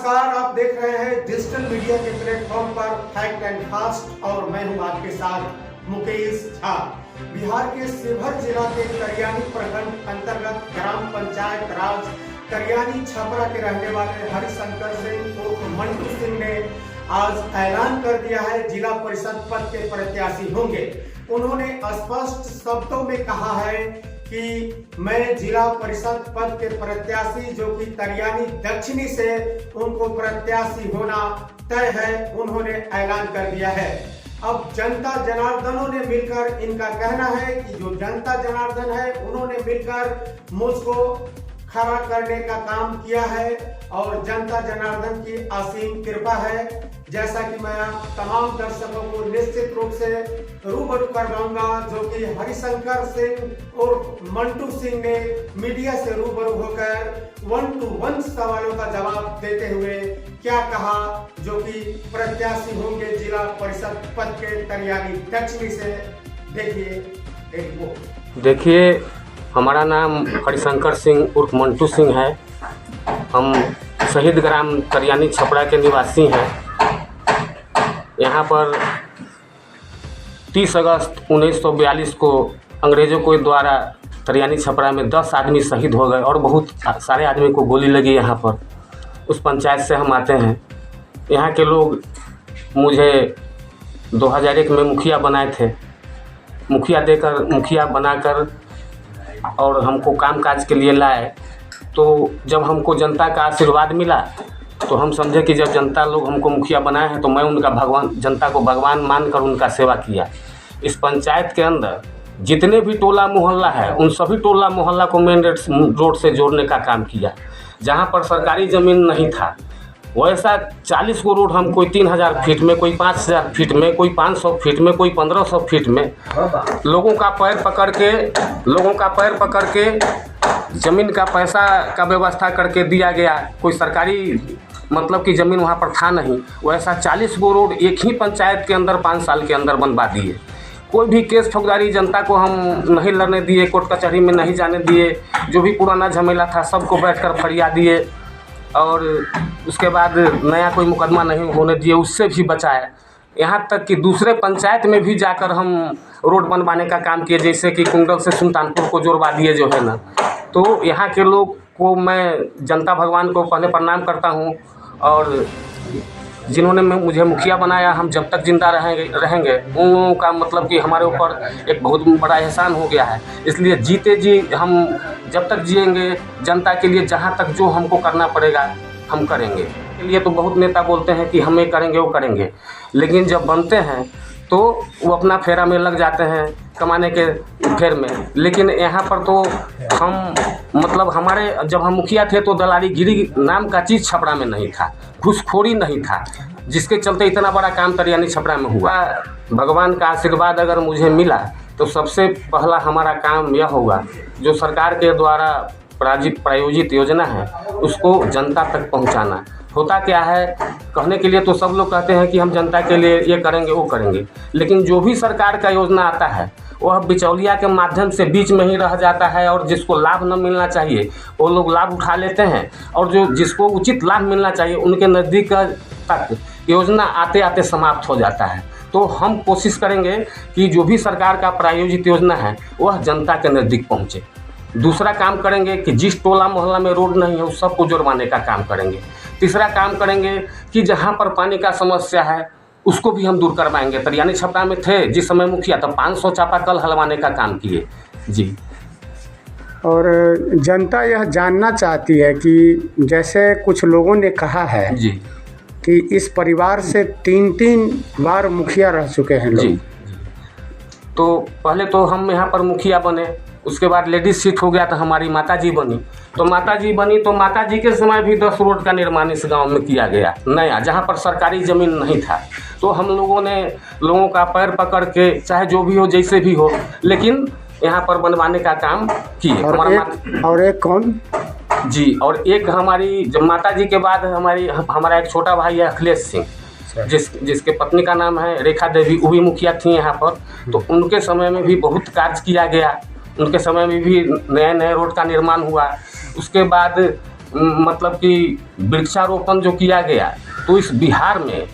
नमस्कार, आप देख रहे हैं डिजिटल मीडिया के प्लेटफॉर्म पर फैक्ट एंड फास्ट और मैं हूं आपके साथ मुकेश झा। बिहार के शिवहर जिला के करियानी प्रखंड अंतर्गत ग्राम पंचायत राज करियानी छपरा के रहने वाले हरिशंकर सिंह उर्फ मंटू सिंह ने आज ऐलान कर दिया है जिला परिषद पद के प्रत्याशी होंगे। उन्होंने स्पष्ट शब्दों में कहा है कि मैं जिला परिषद पद के प्रत्याशी जो कि करियानी दक्षिणी से उनको प्रत्याशी होना तय है, उन्होंने ऐलान कर दिया है। अब जनता जनार्दनों ने मिलकर, इनका कहना है कि जो जनता जनार्दन है उन्होंने मिलकर मुझको खड़ा करने का काम किया है और जनता जनार्दन की असीम कृपा है। जैसा कि मैं आप तमाम दर्शकों को निश्चित रूप से रूबरू करवाऊंगा, जो कि हरिशंकर सिंह और मंटू सिंह ने मीडिया से रूबरू होकर 1-to-1 सवालों का जवाब देते हुए क्या कहा, जो कि प्रत्याशी होंगे जिला परिषद पद के करियानी दक्षिणी से। देखिए, हमारा नाम हरिशंकर सिंह उर्फ मंटू सिंह है। हम शहीद ग्राम करियानी छपरा के निवासी हैं। यहाँ पर 30 अगस्त 1942 को अंग्रेज़ों के द्वारा करियानी छपरा में 10 आदमी शहीद हो गए और बहुत सारे आदमी को गोली लगी। यहाँ पर उस पंचायत से हम आते हैं। यहाँ के लोग मुझे 2001 में मुखिया बनाए थे। मुखिया बनाकर और हमको कामकाज के लिए लाए। तो जब हमको जनता का आशीर्वाद मिला तो हम समझे कि जब जनता लोग हमको मुखिया बनाए हैं तो मैं उनका जनता को भगवान मानकर उनका सेवा किया। इस पंचायत के अंदर जितने भी टोला मोहल्ला है उन सभी टोला मोहल्ला को मेन रोड से जोड़ने का काम किया। जहाँ पर सरकारी ज़मीन नहीं था वैसा 40 को रोड हम, कोई 3000 फीट में, कोई 5000 फीट में, कोई 500 फीट में, कोई 1500 फीट में लोगों का पैर पकड़ के ज़मीन का पैसा का व्यवस्था करके दिया गया। कोई सरकारी मतलब कि ज़मीन वहाँ पर था नहीं। वैसा 40 गो रोड एक ही पंचायत के अंदर 5 साल के अंदर बनवा दिए। कोई भी केस फौजदारी जनता को हम नहीं लड़ने दिए, कोर्ट कचहरी में नहीं जाने दिए। जो भी पुराना झमेला था सबको बैठकर फरिया दिए और उसके बाद नया कोई मुकदमा नहीं होने दिए, उससे भी बचाए। यहाँ तक कि दूसरे पंचायत में भी जाकर हम रोड बनवाने का काम किए, जैसे कि कुंडल से सुल्तानपुर को जोड़वा दिए जो है ना। तो यहाँ के लोग को मैं जनता भगवान को पहले प्रणाम करता हूँ और जिन्होंने मुझे मुखिया बनाया, हम जब तक जिंदा रहेंगे उन लोगों का मतलब कि हमारे ऊपर एक बहुत बड़ा एहसान हो गया है। इसलिए जीते जी हम जब तक जिएंगे जनता के लिए जहाँ तक जो हमको करना पड़ेगा हम करेंगे। के लिए तो बहुत नेता बोलते हैं कि हम ये करेंगे वो करेंगे, लेकिन जब बनते हैं तो वो अपना फेरा में लग जाते हैं कमाने के फेर में। लेकिन यहाँ पर तो हम मतलब हमारे जब हम मुखिया थे तो दलाली गिरी नाम का चीज़ छपरा में नहीं था, घूसखोरी नहीं था, जिसके चलते इतना बड़ा काम करियानी छपरा में हुआ। भगवान का आशीर्वाद अगर मुझे मिला तो सबसे पहला हमारा काम यह होगा, जो सरकार के द्वारा प्रायोजित योजना है उसको जनता तक पहुंचाना। होता क्या है, कहने के लिए तो सब लोग कहते हैं कि हम जनता के लिए ये करेंगे वो करेंगे, लेकिन जो भी सरकार का योजना आता है वह बिचौलिया के माध्यम से बीच में ही रह जाता है और जिसको लाभ न मिलना चाहिए वो लोग लाभ उठा लेते हैं और जो जिसको उचित लाभ मिलना चाहिए उनके नज़दीक तक योजना आते आते समाप्त हो जाता है। तो हम कोशिश करेंगे कि जो भी सरकार का प्रायोजित योजना है वह जनता के नज़दीक पहुँचे। दूसरा काम करेंगे कि जिस टोला मोहल्ला में रोड नहीं है उस सबको जुड़वाने का काम करेंगे। तीसरा काम करेंगे कि जहाँ पर पानी का समस्या है उसको भी हम दूर करवाएंगे। करियानी छपरा में थे जिस समय मुखिया तब 500 चापाकल हलवाने का काम किए जी। और जनता यह जानना चाहती है कि जैसे कुछ लोगों ने कहा है जी कि इस परिवार से 3 बार मुखिया रह चुके हैं लोग। जी। तो पहले तो हम यहाँ पर मुखिया बने, उसके बाद लेडीज सीट हो गया तो हमारी माताजी बनी। तो माताजी के समय भी 10 रोड का निर्माण इस गांव में किया गया नया, जहां पर सरकारी ज़मीन नहीं था। तो हम लोगों ने लोगों का पैर पकड़ के चाहे जो भी हो जैसे भी हो लेकिन यहाँ पर बनवाने का काम किए। और एक कौन जी, और एक हमारी जब माताजी के बाद हमारा एक छोटा भाई है अखिलेश सिंह, जिसके पत्नी का नाम है रेखा देवी, वो भी मुखिया थी यहाँ पर। तो उनके समय में भी बहुत कार्य किया गया, उनके समय में भी नए रोड का निर्माण हुआ। उसके बाद मतलब कि वृक्षारोपण जो किया गया, तो इस बिहार में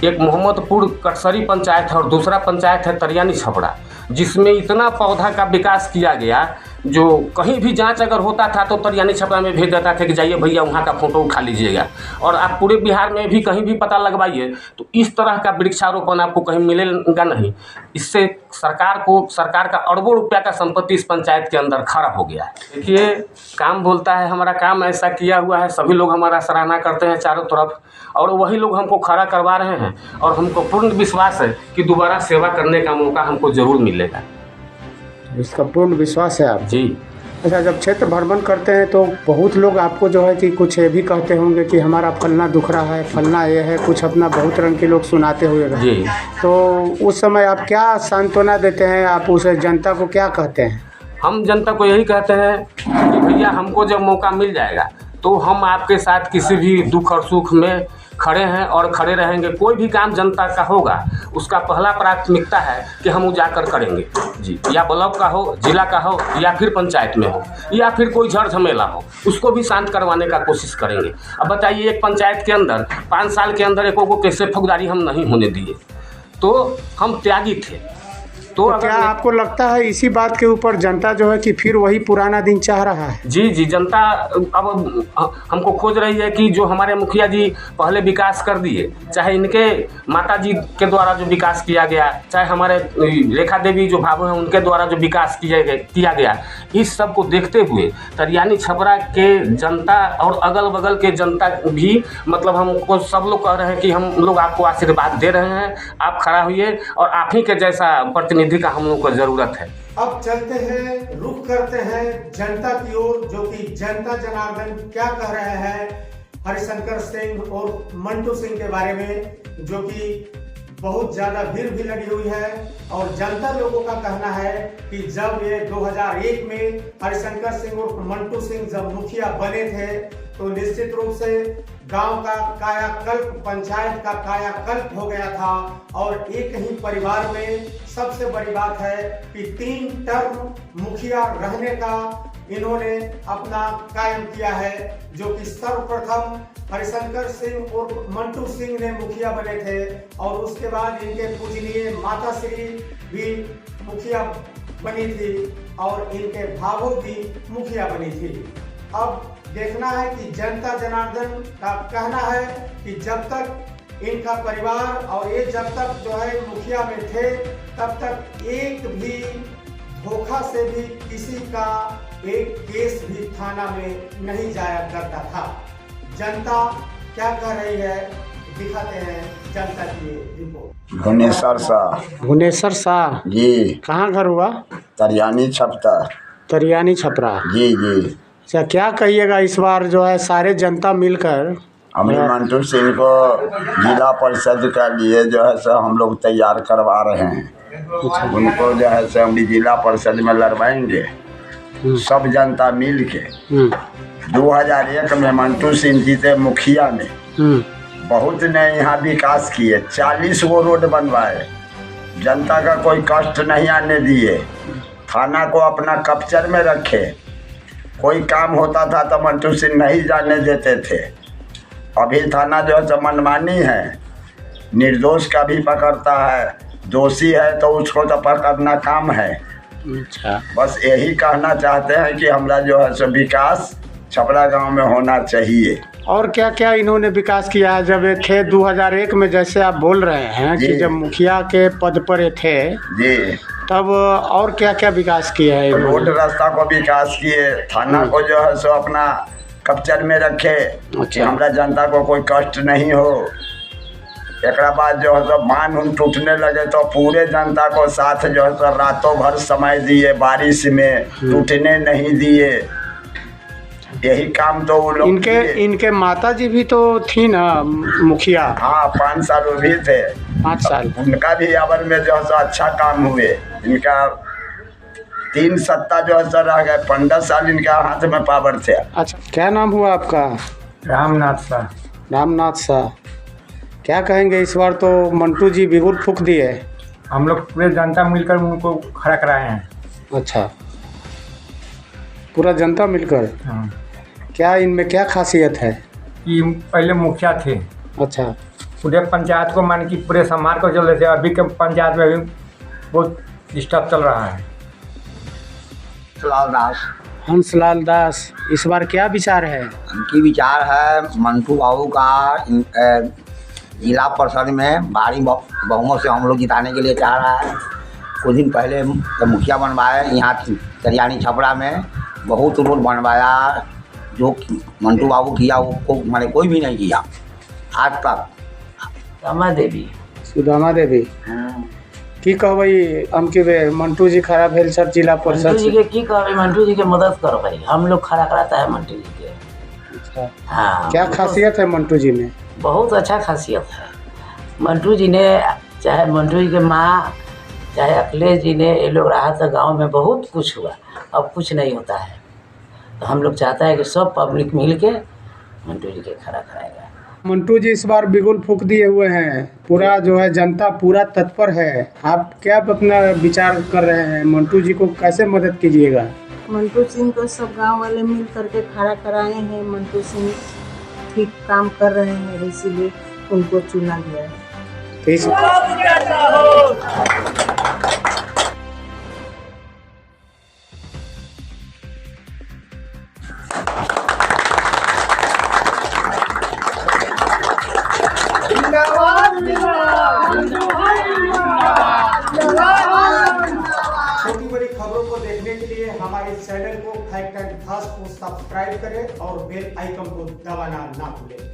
एक मोहम्मदपुर कटसरी पंचायत है और दूसरा पंचायत है तरियानी छपरा, जिसमें इतना पौधा का विकास किया गया जो कहीं भी जांच अगर होता था तो तरियानी छपरा में भेज देता था कि जाइए भैया वहाँ का फ़ोटो उठा लीजिएगा। और आप पूरे बिहार में भी कहीं भी पता लगवाइए तो इस तरह का वृक्षारोपण आपको कहीं मिलेगा नहीं। इससे सरकार का अरबों रुपया का संपत्ति इस पंचायत के अंदर खड़ा हो गया है। देखिए, काम बोलता है, हमारा काम ऐसा किया हुआ है, सभी लोग हमारा सराहना करते हैं चारों तरफ, और वही लोग हमको खड़ा करवा रहे हैं और हमको पूर्ण विश्वास है कि दोबारा सेवा करने का मौका हमको ज़रूर मिलेगा। इसका पूर्ण विश्वास है आप? जी। अच्छा, जब क्षेत्र भ्रमण करते हैं तो बहुत लोग आपको जो है कि कुछ ये भी कहते होंगे कि हमारा फलना दुख रहा है, फलना ये है, कुछ अपना बहुत रंग के लोग सुनाते हुए गए। जी। तो उस समय आप क्या सांत्वना देते हैं, आप उस जनता को क्या कहते हैं? हम जनता को यही कहते हैं कि भैया हमको जब मौका मिल जाएगा तो हम आपके साथ किसी भी दुख और सुख में खड़े हैं और खड़े रहेंगे। कोई भी काम जनता का होगा उसका पहला प्राथमिकता है कि हम उजागर करेंगे जी, या ब्लॉक का हो, जिला का हो, या फिर पंचायत में हो, या फिर कोई झड़ झमेला हो, उसको भी शांत करवाने का कोशिश करेंगे। अब बताइए, एक पंचायत के अंदर 5 साल के अंदर एको को कैसे फौजदारी हम नहीं होने दिए, तो हम त्यागी थे। तो क्या आपको लगता है इसी बात के ऊपर जनता जो है कि फिर वही पुराना दिन चाह रहा है? जी, जनता अब हमको खोज रही है कि जो हमारे मुखिया जी पहले विकास कर दिए, चाहे इनके माता जी के द्वारा जो विकास किया गया, चाहे हमारे रेखा देवी जो भाभू हैं उनके द्वारा जो विकास किया गया, इस सब को देखते हुए तरियानी छपरा के जनता और अगल बगल के जनता भी, मतलब हमको सब लोग कह रहे हैं कि हम लोग आपको आशीर्वाद दे रहे हैं, आप खड़ा होइए और आप ही के जैसा प्रतिनिधि का हम लोग को ज़रूरत है। अब चलते हैं, रुख करते हैं जनता की ओर, जो कि जनता जनार्दन क्या कह रहे हैं हरिशंकर सिंह और मंटू सिंह के बारे में, जो कि बहुत ज्यादा भीड़ भी लगी हुई है। और जनता लोगों का कहना है कि जब ये 2001 में हरिशंकर सिंह और मंटू सिंह जब मुखिया बने थे तो निश्चित रूप से गांव का कायाकल्प, पंचायत का कायाकल्प हो गया था। और एक ही परिवार में सबसे बड़ी बात है कि 3 टर्म मुखिया रहने का इन्होंने अपना कायम किया है, जो कि सर्वप्रथम हरिशंकर सिंह और मंटू सिंह ने मुखिया बने थे और उसके बाद इनके पूजनीय माता श्री भी मुखिया बनी थी और इनके भाभो भी मुखिया बनी थी। अब देखना है कि जनता जनार्दन का कहना है कि जब तक इनका परिवार और ये जब तक जो है मुखिया में थे तब तक एक भी धोखा से भी किसी का एक केस भी थाना में नहीं जाया करता था। जनता क्या कह रही है, दिखाते हैं जनता की रिपोर्ट। भुवनेश्वर शाह। भुवनेश्वर शाह जी। कहाँ घर हुआ? तरियानी छपरा। तरियानी छपरा। जी जी। अच्छा, क्या कहिएगा इस बार जो है सारे जनता मिलकर हमने मंटू सिंह को जिला परिषद के लिए जो है सो हम लोग तैयार करवा रहे हैं। उनको जो है सो हम जिला परिषद में लड़वाएंगे, सब जनता मिल के। 2001 में मंटू सिंह जीते मुखिया में, बहुत ने यहाँ विकास किए, 40 गो रोड बनवाए, जनता का कोई कष्ट नहीं आने दिए, थाना को अपना कब्जे में रखे। कोई काम होता था तो मंटू सिंह नहीं जाने देते थे। अभी थाना जो है मनमानी है, निर्दोष का भी पकड़ता है, दोषी है तो उसको तो पकड़ना काम है। अच्छा, बस यही कहना चाहते हैं कि हमारा जो है सो विकास छपरा गांव में होना चाहिए। और क्या क्या इन्होंने विकास किया है? जब ये थे 2001 में, जैसे आप बोल रहे हैं कि जब मुखिया के पद पर ये थे जी, तब और क्या क्या विकास किया है? रोड रास्ता को विकास किए, थाना को जो है सो अपना कब्जे में रखे कि हमारा जनता को कोई कष्ट नहीं हो। एक बाद जो है सो बांध टूटने लगे तो पूरे जनता को साथ जो है सो रातों भर समय दिए, बारिश में टूटने नहीं दिए। यही काम तो वो लोग इनके माता जी भी तो थी ना मुखिया? हाँ, 5 साल वो भी थे। 5 साल उनका भी अवर में जो है सो अच्छा काम हुए। इनका 3 सत्ता जो है सो रह गए, 15 साल इनका हाथ में पावर थे। अच्छा, क्या नाम हुआ आपका? रामनाथ शाह। रामनाथ शाह। क्या कहेंगे इस बार तो मंटू जी बिगुल फूंक दिए? हम लोग पूरे जनता मिलकर उनको खड़ा कराए हैं। अच्छा, पूरा जनता मिलकर। हाँ। क्या इनमें क्या खासियत है? कि पहले मुखिया थे, अच्छा। पूरे पंचायत को मान कि पूरे संभाल कर चल रहे थे। अभी के पंचायत में अभी बहुत डिस्टर्ब चल रहा है। लाल दास। हंसलाल दास, इस बार क्या विचार है? उनकी विचार है मंटू बाबू का जिला परिषद में भारी बहुमत से हम लोग जिताने के लिए चाह रहा है। कुछ दिन पहले मुखिया बनवाए यहाँ करियानी छपरा में, बहुत रोड बनवाया। जो मंटू बाबू किया वो मैंने कोई भी नहीं किया आज तक। रमा देवी। सुदामा देवी की कहबई अमकी बेर मंटू जी खड़ा भेल सर जिला परिषद मंटू जी के की कहबे, मंटू जी के मदद करो भाई, हम लोग खड़ा कराता है मंटू जी के। अच्छा। हाँ, क्या खासियत है मंटू जी में? बहुत अच्छा खासियत है मंटू जी ने। चाहे मंटू जी के माँ चाहे अखिलेश जी ने, ये लोग रहा था गांव में, बहुत कुछ हुआ। अब कुछ नहीं होता है, तो हम लोग चाहता है कि सब पब्लिक मिल के मंटू जी के खड़ा कराएगा। मंटू जी इस बार बिगुल फूंक दिए हुए हैं, पूरा जो है जनता पूरा तत्पर है। आप क्या अपना विचार कर रहे हैं? मंटू जी को कैसे मदद कीजिएगा? मंटू सिंह को सब गांव वाले मिल करके खड़ा कराए हैं। मंटू सिंह ठीक काम कर रहे हैं, इसीलिए उनको चुना गया है। छोटी बड़ी खबरों को देखने के लिए हमारे चैनल को फैक्ट एंड फास्ट को सब्सक्राइब करें और बेल आइकन को दबाना ना भूलें।